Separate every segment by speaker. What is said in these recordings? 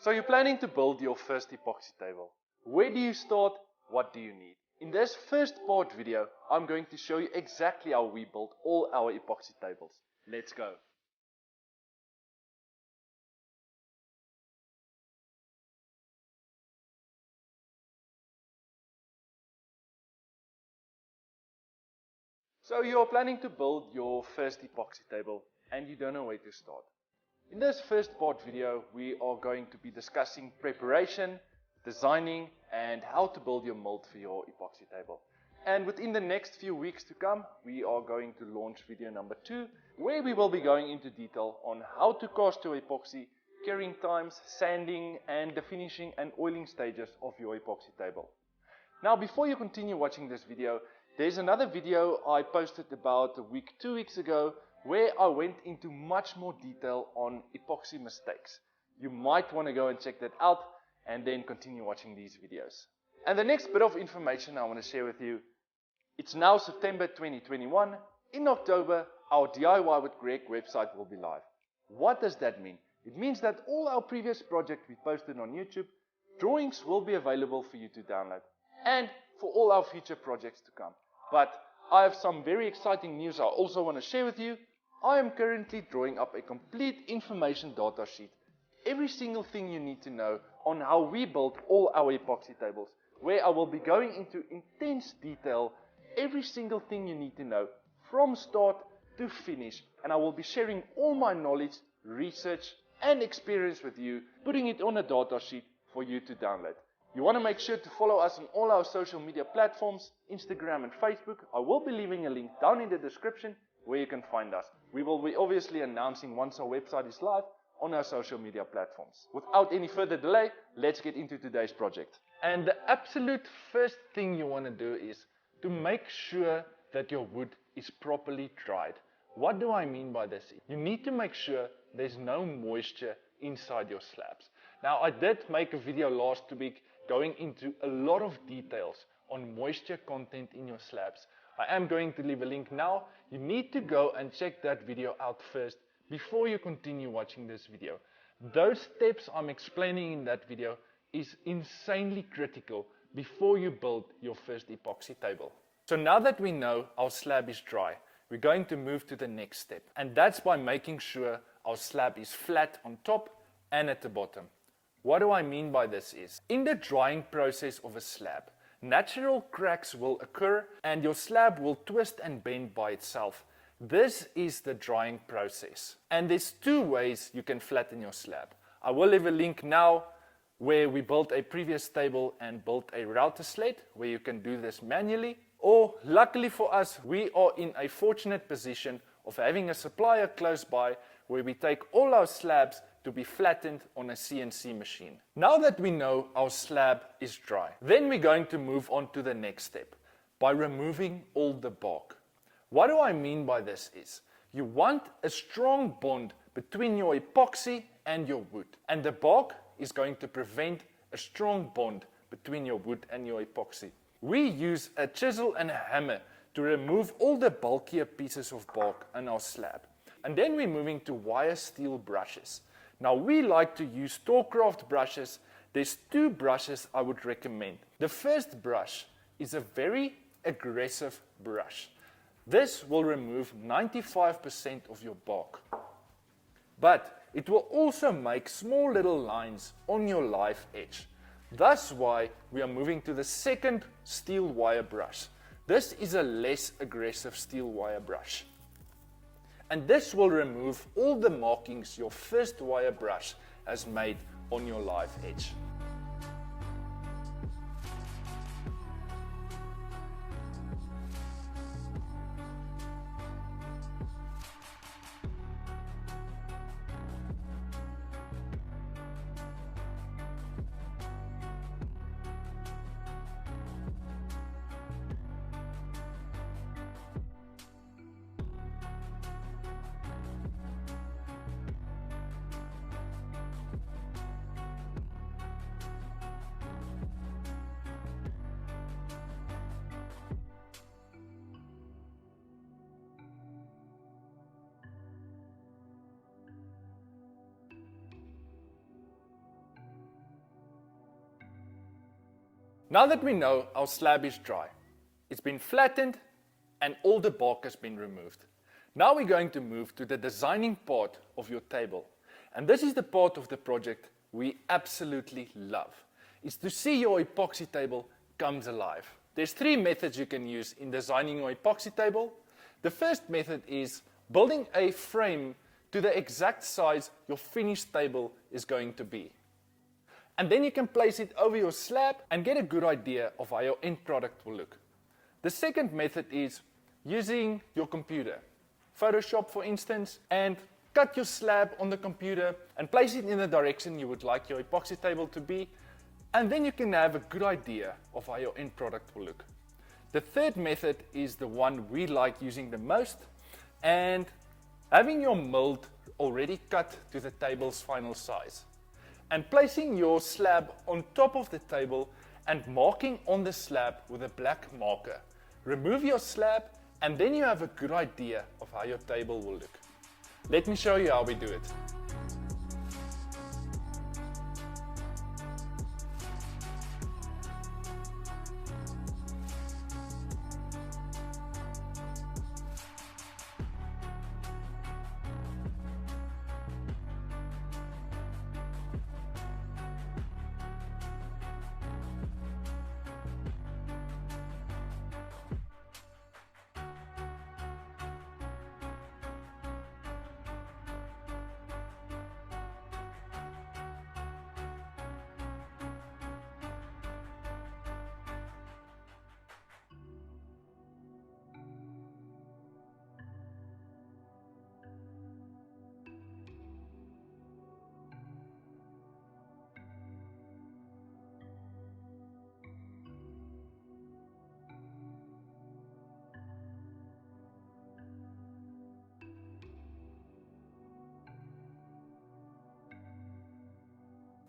Speaker 1: So you're planning to build your first epoxy table. Where do you start? What do you need? In this first part video, I'm going to show you exactly how we build all our epoxy tables. Let's go. So you're planning to build your first epoxy table and you don't know where to start. In this first part video, we are going to be discussing preparation, designing, and how to build your mold for your epoxy table. And within the next few weeks to come, we are going to launch video number 2, where we will be going into detail on how to cast your epoxy, curing times, sanding, and the finishing and oiling stages of your epoxy table. Now, before you continue watching this video, there's another video I posted about 2 weeks ago, where I went into much more detail on epoxy mistakes. You might want to go and check that out and then continue watching these videos. And the next bit of information I want to share with you, it's now September 2021. In October, our DIY with Greg website will be live. What does that mean? It means that all our previous projects we posted on YouTube, drawings will be available for you to download, and for all our future projects to come. But I have some very exciting news I also want to share with you. I am currently drawing up a complete information data sheet. Every single thing you need to know on how we build all our epoxy tables, where I will be going into intense detail, every single thing you need to know from start to finish. And I will be sharing all my knowledge, research, and experience with you, putting it on a data sheet for you to download. You want to make sure to follow us on all our social media platforms, Instagram and Facebook. I will be leaving a link down in the description where you can find us. We will be obviously announcing once our website is live on our social media platforms. Without any further delay, let's get into today's project. And the absolute first thing you want to do is to make sure that your wood is properly dried. What do I mean by this? You need to make sure there's no moisture inside your slabs. Now, I did make a video last week going into a lot of details on moisture content in your slabs. I am going to leave a link now. You need to go and check that video out first before you continue watching this video. Those steps I'm explaining in that video is insanely critical before you build your first epoxy table. So now that we know our slab is dry, we're going to move to the next step. And that's by making sure our slab is flat on top and at the bottom. What do I mean by this is, in the drying process of a slab, natural cracks will occur and your slab will twist and bend by itself. This is the drying process. And there's 2 ways you can flatten your slab. I will leave a link now where we built a previous table and built a router sled where you can do this manually. Or luckily for us, we are in a fortunate position of having a supplier close by where we take all our slabs to be flattened on a CNC machine. Now that we know our slab is dry, then we're going to move on to the next step by removing all the bark. What do I mean by this is, you want a strong bond between your epoxy and your wood, and the bark is going to prevent a strong bond between your wood and your epoxy. We use a chisel and a hammer to remove all the bulkier pieces of bark on our slab. And then we're moving to wire steel brushes. Now, we like to use Storecraft brushes. There's 2 brushes I would recommend. The first brush is a very aggressive brush. This will remove 95% of your bark. But it will also make small little lines on your live edge. That's why we are moving to the second steel wire brush. This is a less aggressive steel wire brush. And this will remove all the markings your first wire brush has made on your live edge. Now that we know our slab is dry, it's been flattened and all the bark has been removed. Now we're going to move to the designing part of your table. And this is the part of the project we absolutely love. It's to see your epoxy table comes alive. There's 3 methods you can use in designing your epoxy table. The first method is building a frame to the exact size your finished table is going to be. And then you can place it over your slab and get a good idea of how your end product will look. The second method is using your computer. Photoshop, for instance, and cut your slab on the computer and place it in the direction you would like your epoxy table to be, and then you can have a good idea of how your end product will look. The third method is the one we like using the most, and having your mold already cut to the table's final size, and placing your slab on top of the table and marking on the slab with a black marker. Remove your slab, and then you have a good idea of how your table will look. Let me show you how we do it.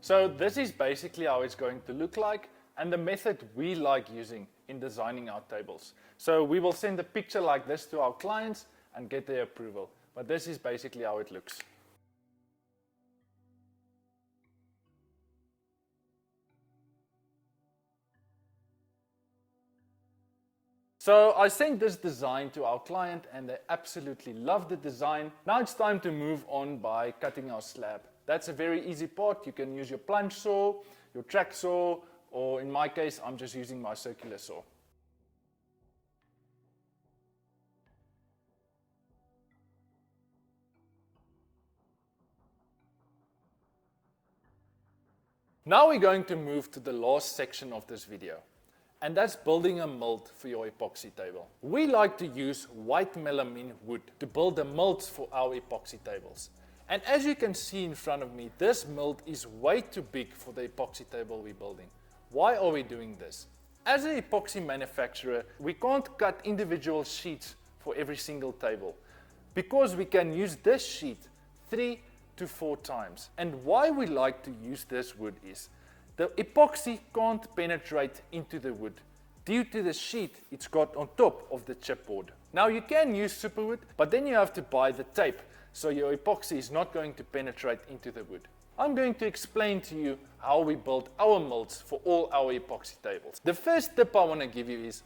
Speaker 1: So this is basically how it's going to look like, and the method we like using in designing our tables. So we will send a picture like this to our clients and get their approval. But this is basically how it looks. So I sent this design to our client and they absolutely loved the design. Now it's time to move on by cutting our slab. That's a very easy part. You can use your plunge saw, your track saw, or in my case, I'm just using my circular saw. Now we're going to move to the last section of this video, and that's building a mold for your epoxy table. We like to use white melamine wood to build the molds for our epoxy tables. And as you can see in front of me, this mold is way too big for the epoxy table we're building. Why are we doing this? As an epoxy manufacturer, we can't cut individual sheets for every single table because we can use this sheet 3 to 4 times. And why we like to use this wood is the epoxy can't penetrate into the wood due to the sheet it's got on top of the chipboard. Now you can use superwood, but then you have to buy the tape, so your epoxy is not going to penetrate into the wood. I'm going to explain to you how we build our molds for all our epoxy tables. The first tip I want to give you is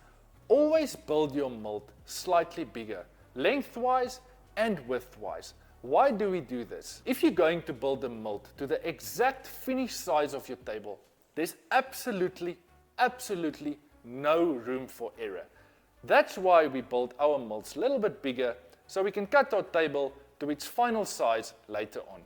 Speaker 1: always build your mold slightly bigger, lengthwise and widthwise. Why do we do this? If you're going to build a mold to the exact finished size of your table, there's absolutely no room for error. That's why we build our molds a little bit bigger so we can cut our table to its final size later on.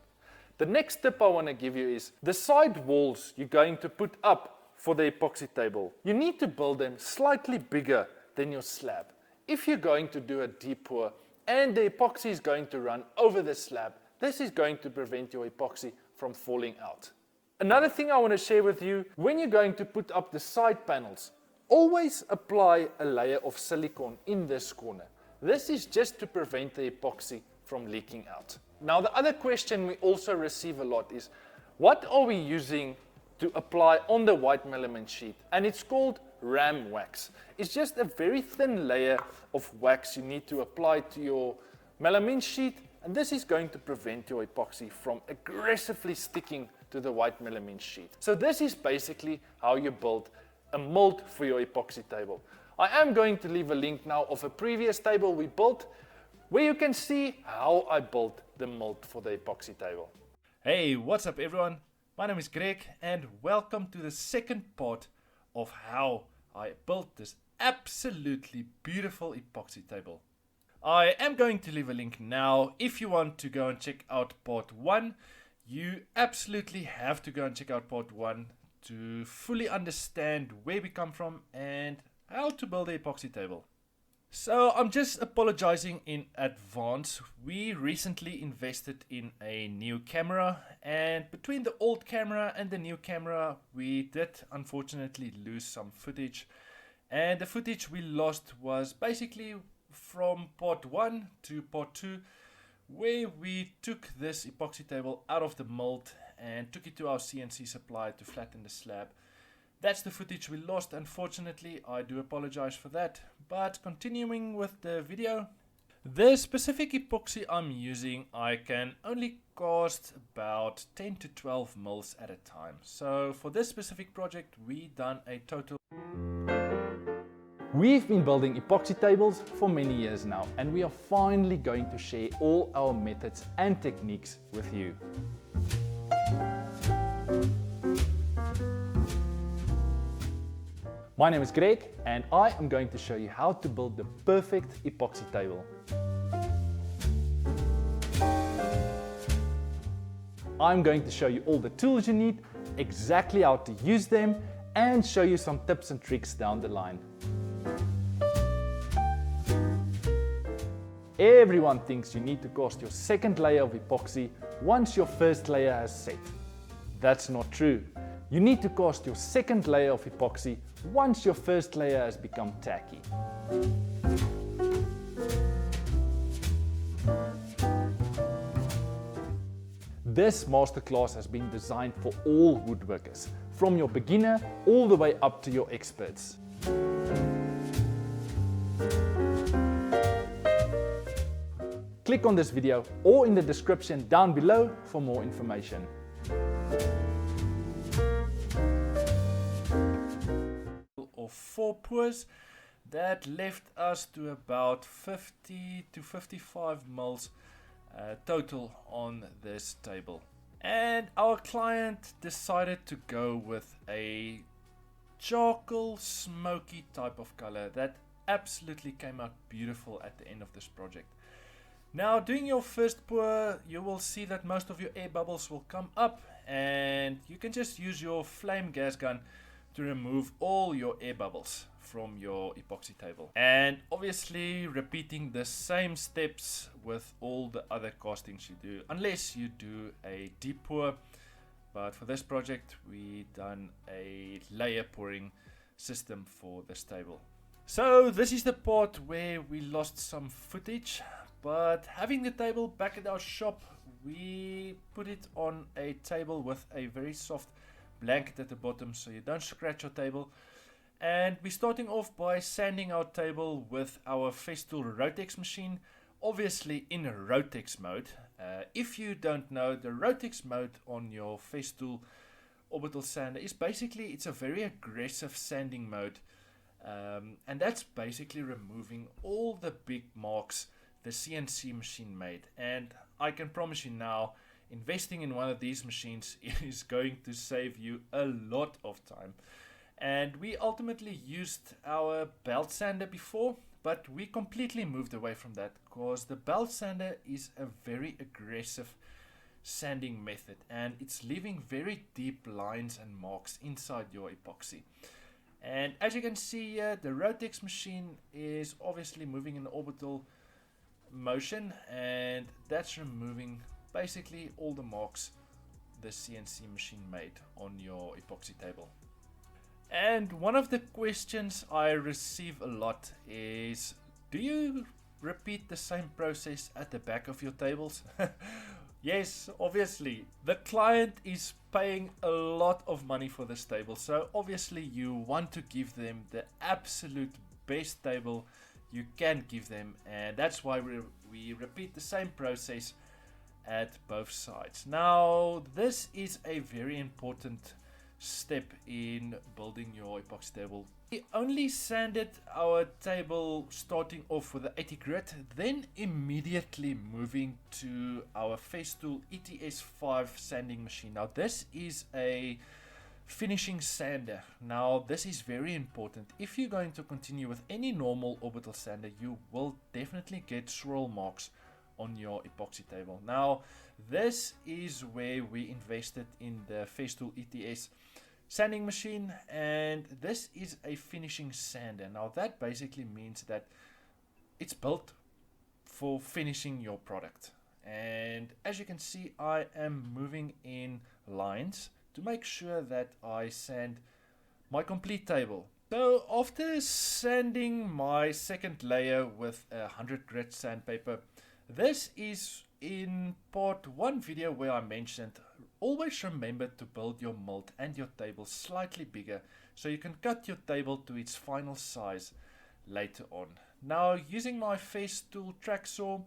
Speaker 1: The next tip I want to give you is the side walls you're going to put up for the epoxy table. You need to build them slightly bigger than your slab. If you're going to do a deep pour and the epoxy is going to run over the slab, this is going to prevent your epoxy from falling out. Another thing I want to share with you, when you're going to put up the side panels, always apply a layer of silicone in this corner. This is just to prevent the epoxy from leaking out. Now the other question we also receive a lot is, what are we using to apply on the white melamine sheet? And it's called ram wax. It's just a very thin layer of wax you need to apply to your melamine sheet, and this is going to prevent your epoxy from aggressively sticking to the white melamine sheet. So this is basically how you build a mold for your epoxy table. I am going to leave a link now of a previous table we built where you can see how I built the mold for the epoxy table. Hey, what's up everyone? My name is Greg and welcome to the second part of how I built this absolutely beautiful epoxy table. I am going to leave a link now. If you want to go and check out part 1, you absolutely have to go and check out part 1 to fully understand where we come from and how to build the epoxy table. So I'm just apologizing in advance. We recently invested in a new camera, and between the old camera and the new camera we did unfortunately lose some footage, and the footage we lost was basically from part 1 to part 2, where we took this epoxy table out of the mold and took it to our CNC supplier to flatten the slab. That's the footage we lost, unfortunately. I do apologize for that. But continuing with the video, the specific epoxy I'm using, I can only cast about 10 to 12 mils at a time. So for this specific project, we done a total. We've been building epoxy tables for many years now, and we are finally going to share all our methods and techniques with you. My name is Greg and I am going to show you how to build the perfect epoxy table. I'm going to show you all the tools you need, exactly how to use them, and show you some tips and tricks down the line. Everyone thinks you need to cast your second layer of epoxy once your first layer has set. That's not true. You need to cast your second layer of epoxy once your first layer has become tacky. This masterclass has been designed for all woodworkers, from your beginner all the way up to your experts. Click on this video or in the description down below for more information. Of 4 pours that left us to about 50 to 55 mils total on this table, and our client decided to go with a charcoal smoky type of color that absolutely came out beautiful at the end of this project. Now, doing your first pour, you will see that most of your air bubbles will come up, and you can just use your flame gas gun to remove all your air bubbles from your epoxy table. And obviously repeating the same steps with all the other castings you do, unless you do a deep pour. But for this project we done a layer pouring system for this table. So this is the part where we lost some footage, but having the table back at our shop, we put it on a table with a very soft blanket at the bottom so you don't scratch your table. And we're starting off by sanding our table with our Festool Rotex machine, obviously in a Rotex mode. If you don't know, the Rotex mode on your Festool orbital sander is basically, it's a very aggressive sanding mode, and that's basically removing all the big marks the CNC machine made. And I can promise you now, investing in one of these machines is going to save you a lot of time. And we ultimately used our belt sander before, but we completely moved away from that because the belt sander is a very aggressive sanding method and it's leaving very deep lines and marks inside your epoxy. And as you can see here, the Rotex machine is obviously moving in orbital motion, and that's removing basically all the marks the CNC machine made on your epoxy table. And one of the questions I receive a lot is, do you repeat the same process at the back of your tables? Yes, obviously. The client is paying a lot of money for this table, so obviously you want to give them the absolute best table you can give them, and that's why we repeat the same process at both sides. Now, this is a very important step in building your epoxy table. We only sanded our table starting off with the 80 grit, then immediately moving to our Festool ETS5 sanding machine. Now this is a finishing sander. Now this is very important. If you're going to continue with any normal orbital sander, you will definitely get swirl marks on your epoxy table. Now this is where we invested in the Festool ETS sanding machine, and this is a finishing sander. Now that basically means that it's built for finishing your product, and as you can see, I am moving in lines to make sure that I sand my complete table. So after sanding my second layer with 100 grit sandpaper, this is in part 1 video where I mentioned always remember to build your mold and your table slightly bigger so you can cut your table to its final size later on. Now using my Festool track saw,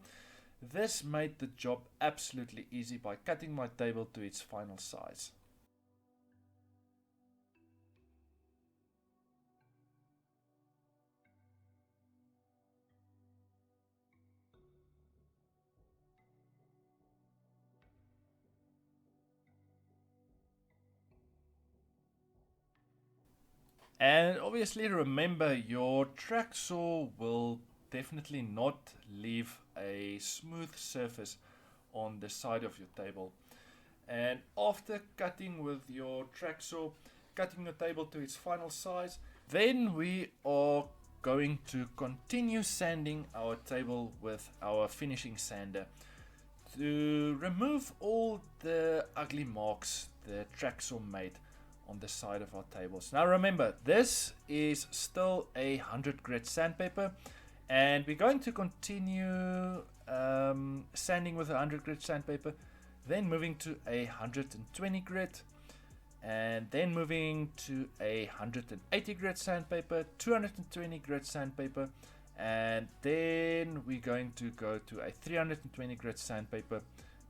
Speaker 1: this made the job absolutely easy by cutting my table to its final size. And obviously remember, your track saw will definitely not leave a smooth surface on the side of your table. And after cutting with your track saw, cutting the table to its final size, then we are going to continue sanding our table with our finishing sander to remove all the ugly marks the track saw made on the side of our tables. Now remember, this is still a 100 grit sandpaper, and we're going to continue sanding with 100 grit sandpaper, then moving to a 120 grit, and then moving to a 180 grit sandpaper, 220 grit sandpaper, and then we're going to go to a 320 grit sandpaper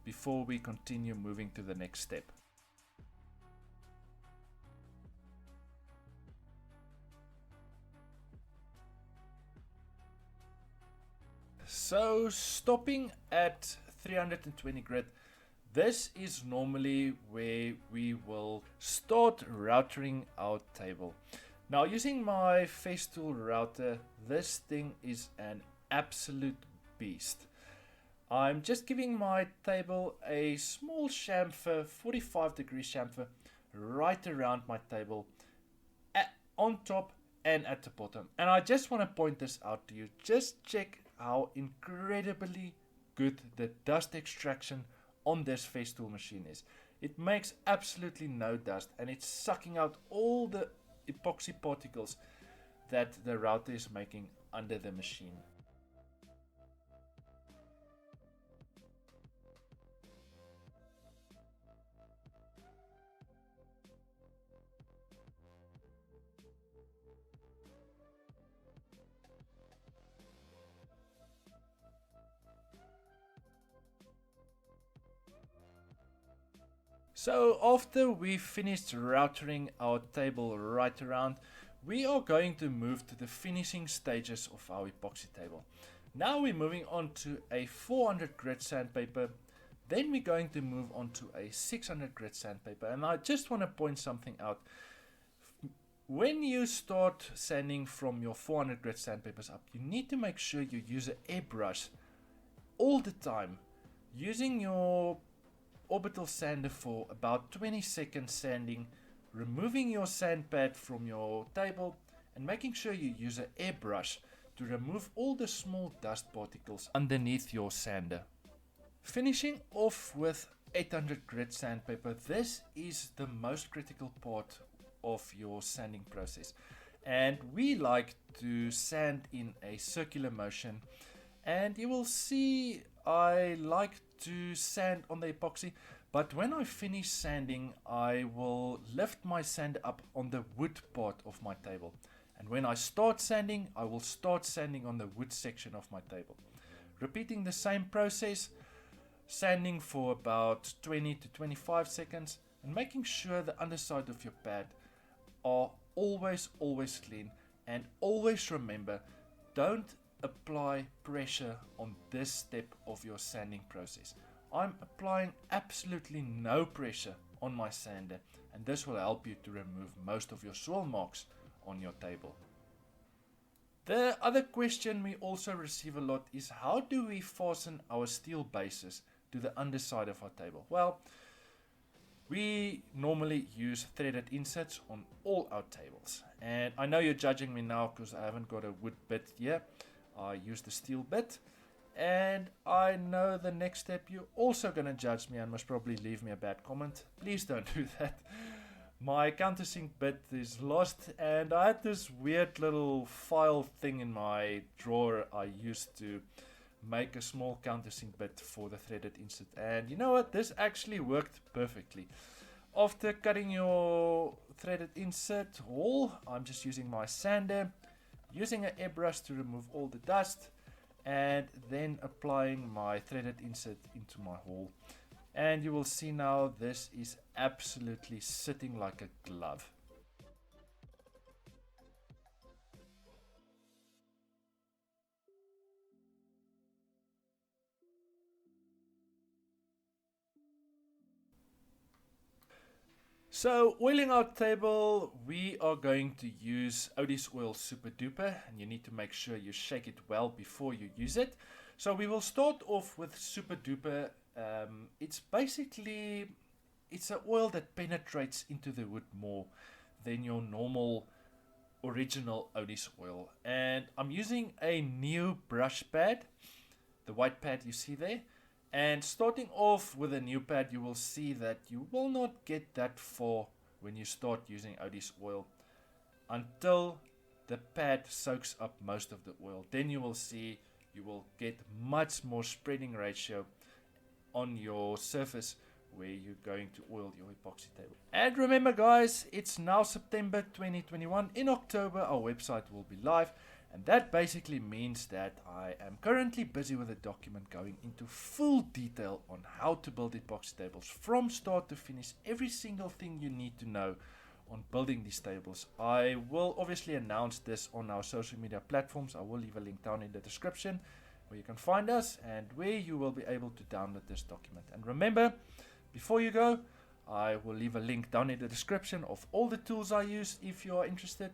Speaker 1: before we continue moving to the next step. So stopping at 320 grit, this is normally where we will start routering our table. Now using my Festool router, this thing is an absolute beast. I'm just giving my table a small chamfer, 45-degree chamfer, right around my table, on top and at the bottom. And I just want to point this out to you. Just check how incredibly good the dust extraction on this Festool machine is. It makes absolutely no dust, and it's sucking out all the epoxy particles that the router is making under the machine. So after we finished routering our table right around, we are going to move to the finishing stages of our epoxy table. Now we're moving on to a 400 grit sandpaper, then we're going to move on to a 600 grit sandpaper. And I just want to point something out. When you start sanding from your 400 grit sandpapers up, you need to make sure you use an airbrush all the time, using your orbital sander for about 20 seconds sanding, removing your sand pad from your table, and making sure you use an airbrush to remove all the small dust particles underneath your sander. Finishing off with 800 grit sandpaper, this is the most critical part of your sanding process, and we like to sand in a circular motion. And you will see I like to sand on the epoxy, but when I finish sanding, I will lift my sander up on the wood part of my table, and when I start sanding, I will start sanding on the wood section of my table, repeating the same process, sanding for about 20 to 25 seconds, and making sure the underside of your pad are always clean. And always remember, don't apply pressure on this step of your sanding process. I'm applying absolutely no pressure on my sander, and this will help you to remove most of your swirl marks on your table. The other question we also receive a lot is, how do we fasten our steel bases to the underside of our table? Well, we normally use threaded insets on all our tables. And I know you're judging me now because I haven't got a wood bit here. I use the steel bit. And I know the next step you're also going to judge me and must probably leave me a bad comment. Please don't do that. My countersink bit is lost, and I had this weird little file thing in my drawer I used to make a small countersink bit for the threaded inset. And you know what? This actually worked perfectly. After cutting your threaded inset hole, I'm just using my sander, using an airbrush to remove all the dust, and then applying my threaded inset into my hole. And you will see now this is absolutely sitting like a glove. So oiling our table, we are going to use Odis Oil Super Duper, and you need to make sure you shake it well before you use it. So we will start off with Super Duper. It's an oil that penetrates into the wood more than your normal original Odis oil. And I'm using a new brush pad, the white pad you see there. And starting off with a new pad, you will see that you will not get that far when you start using Odis oil until the pad soaks up most of the oil. Then you will see you will get much more spreading ratio on your surface where you're going to oil your epoxy table. And remember guys, it's now September 2021. In October our website will be live, and that basically means that I am currently busy with a document going into full detail on how to build epoxy tables from start to finish, every single thing you need to know on building these tables. I will obviously announce this on our social media platforms. I will leave a link down in the description where you can find us and where you will be able to download this document. And remember, before you go, I will leave a link down in the description of all the tools I use if you are interested.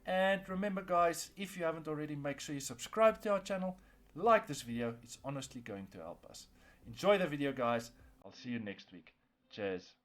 Speaker 1: And remember guys, if you haven't already, make sure you subscribe to our channel, like this video, it's honestly going to help us. Enjoy the video guys, I'll see you next week. Cheers.